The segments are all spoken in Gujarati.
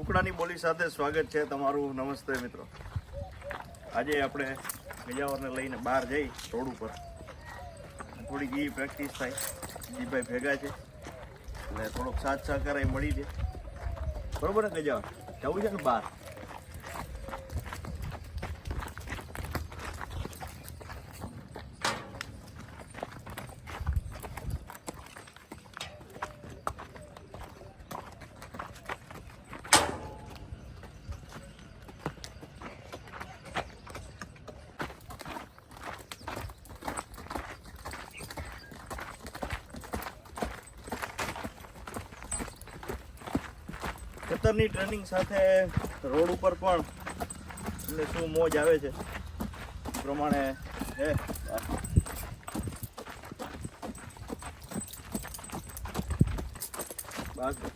કુકડાની બોલી સાથે સ્વાગત છે તમારું. નમસ્તે મિત્રો. આજે આપણે ગજાવરને લઈને બહાર જઈ રોડ ઉપર થોડીક એ પ્રેક્ટિસ થાય. જીભાઈ ભેગા છે એટલે થોડોક સાથ સહકાર મળી છે. બરોબર ને ગજાવર? જવું છે ને બહાર? ખેતરની ટ્રેનિંગ સાથે રોડ ઉપર પણ એટલે શું મોજ આવે છે એ પ્રમાણે હે બાકી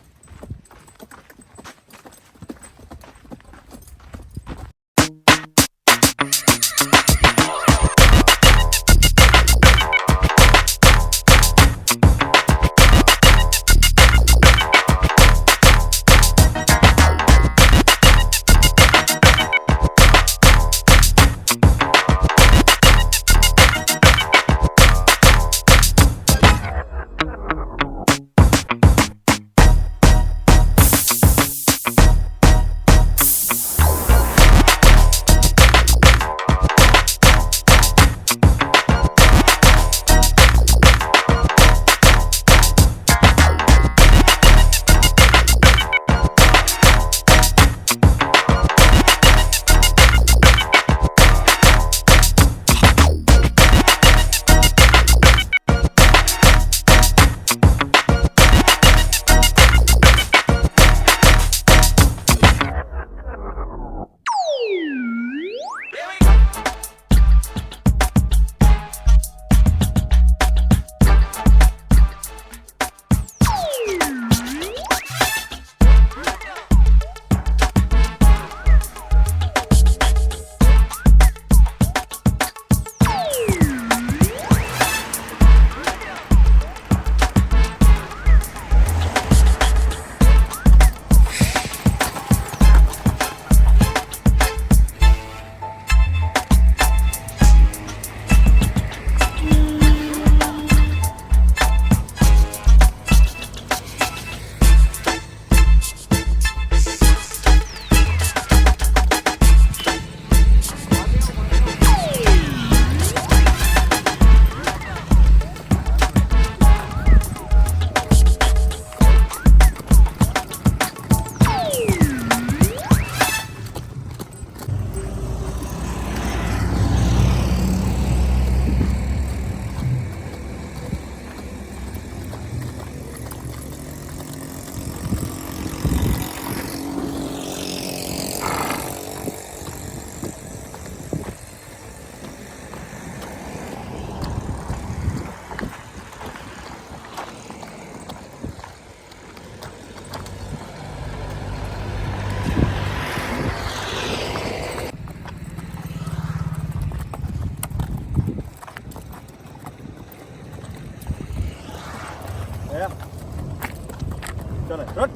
ચાલે રટ.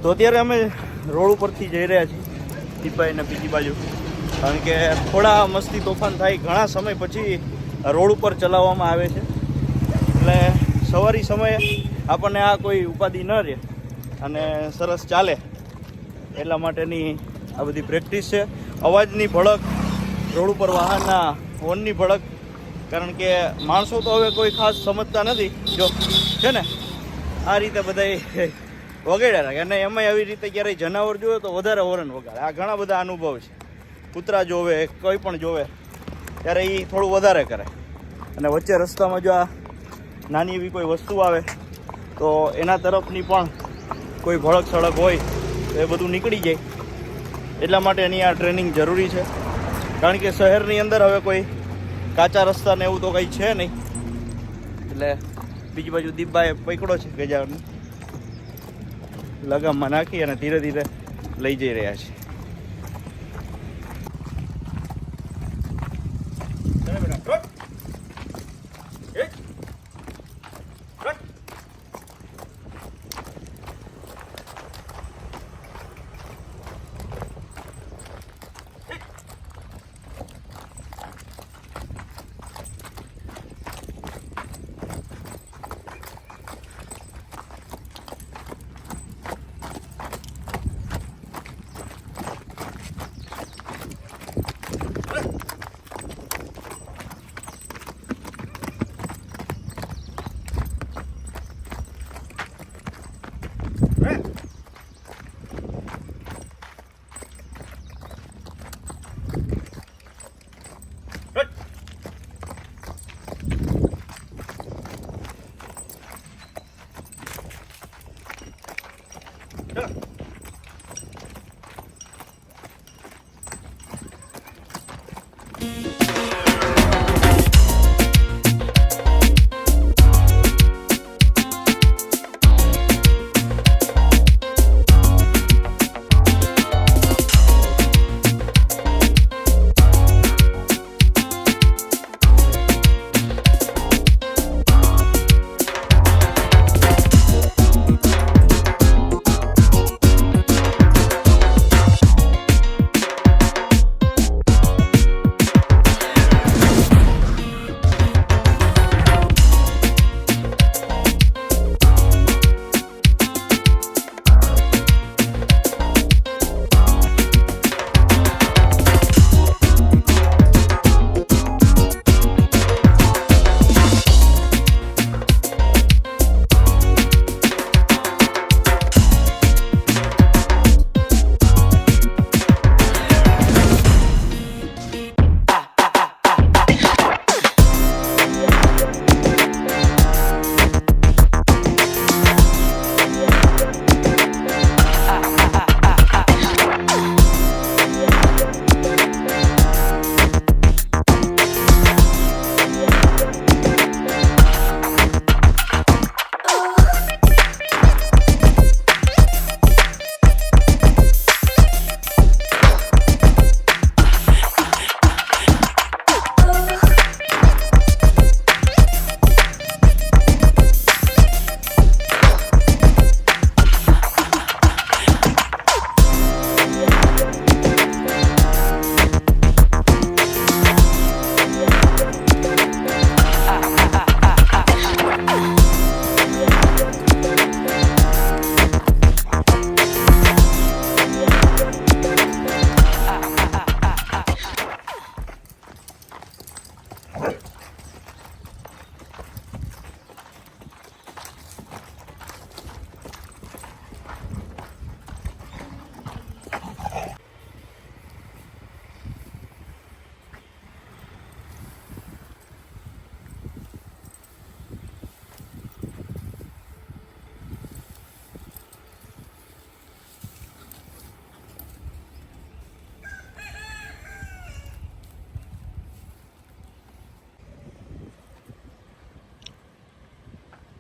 તો અત્યારે અમે રોડ ઉપરથી જઈ રહ્યા છીએ દીપાઈને બીજી બાજુ, કારણ કે થોડા મસ્તી તોફાન થાય. ઘણા સમય પછી રોડ ઉપર ચલાવવામાં આવે છે એટલે સવારી સમયે આપણને આ કોઈ ઉપાધિ ન રહે અને સરસ ચાલે એટલા માટેની આ બધી પ્રેક્ટિસ છે. અવાજની ભડક, રોડ ઉપર વાહનના હોર્નની ભડક, કારણ કે માણસો તો હવે કોઈ ખાસ સમજતા નથી. જો છે ને આ રીતે બધા વગાડ્યા રાખે, અને એમાંય આવી રીતે ક્યારેય જનાવર જોવે તો વધારે હોર્ન વગાડે. આ ઘણા બધા અનુભવ છે. કૂતરા જોવે, કોઈ પણ જોવે ત્યારે એ થોડું વધારે કરે. અને વચ્ચે રસ્તામાં જો આ નાની એવી કોઈ વસ્તુ આવે તો એના તરફની પણ કોઈ ભડક સડક હોય તો એ બધું નીકળી જાય. એટલા માટે એની આ ટ્રેનિંગ જરૂરી છે, કારણ કે શહેરની અંદર હવે કોઈ કાચા રસ્તા ને એવું તો કંઈ છે નહીં. એટલે બીજી બાજુ દીપભાઈ પકડો છે ગજાવરને, લગામમાં નાખી અને ધીરે ધીરે લઈ જઈ રહ્યા છે.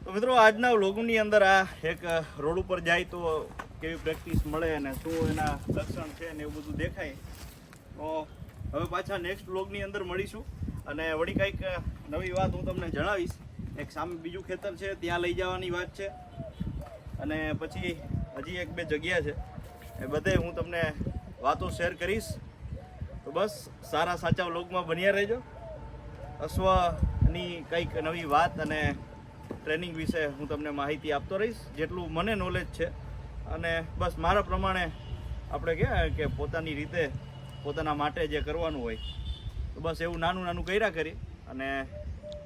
તો મિત્રો આજના વ્લોગની અંદર આ એક રોડ ઉપર જાય તો કેવી પ્રેક્ટિસ મળે અને શું એના લક્ષણ છે ને એવું બધું દેખાય. તો હવે પાછા નેક્સ્ટ વ્લોગની અંદર મળીશું અને વળી કંઈક નવી વાત હું તમને જણાવીશ. એક સામે બીજું ખેતર છે, ત્યાં લઈ જવાની વાત છે અને પછી હજી એક બે જગ્યા છે, એ બધે હું તમને વાતો શેર કરીશ. તો બસ સારા સાચા વ્લોગમાં બન્યા રહેજો. અશ્વની કંઈક નવી વાત અને ટ્રેનિંગ વિશે હું તમને માહિતી આપતો રહીશ જેટલું મને નોલેજ છે. અને બસ મારા પ્રમાણે આપણે કહેવાય કે પોતાની રીતે પોતાના માટે જે કરવાનું હોય તો બસ એવું નાનું નાનું કર્યા કરી અને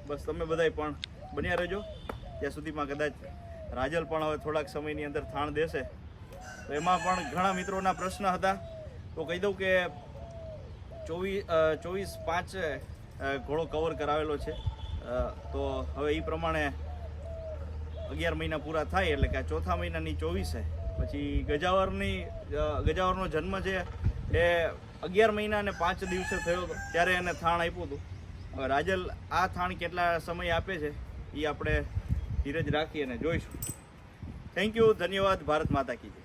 બસ તમે બધાય પણ બન્યા રહેજો. ત્યાં સુધીમાં કદાચ રાજલ પણ હવે થોડાક સમયની અંદર થાણ દેશે તો એમાં પણ ઘણા મિત્રોના પ્રશ્ન હતા. તો કહી દઉં કે 24/5 ઘોડો કવર કરાવેલો છે. તો હવે એ પ્રમાણે 11 મહિના પૂરા થાય એટલે કે આ ચોથા મહિનાની 24 પછી ગજાવરનો જન્મ છે એ 11 મહિના અને 5 દિવસે થયો હતો ત્યારે એને થાણ આપ્યું હતું. હવે રાજલ આ થાણ કેટલા સમય આપે છે એ આપણે ધીરજ રાખી અને જોઈશું. થેન્ક યુ, ધન્યવાદ. ભારત માતા કી જય.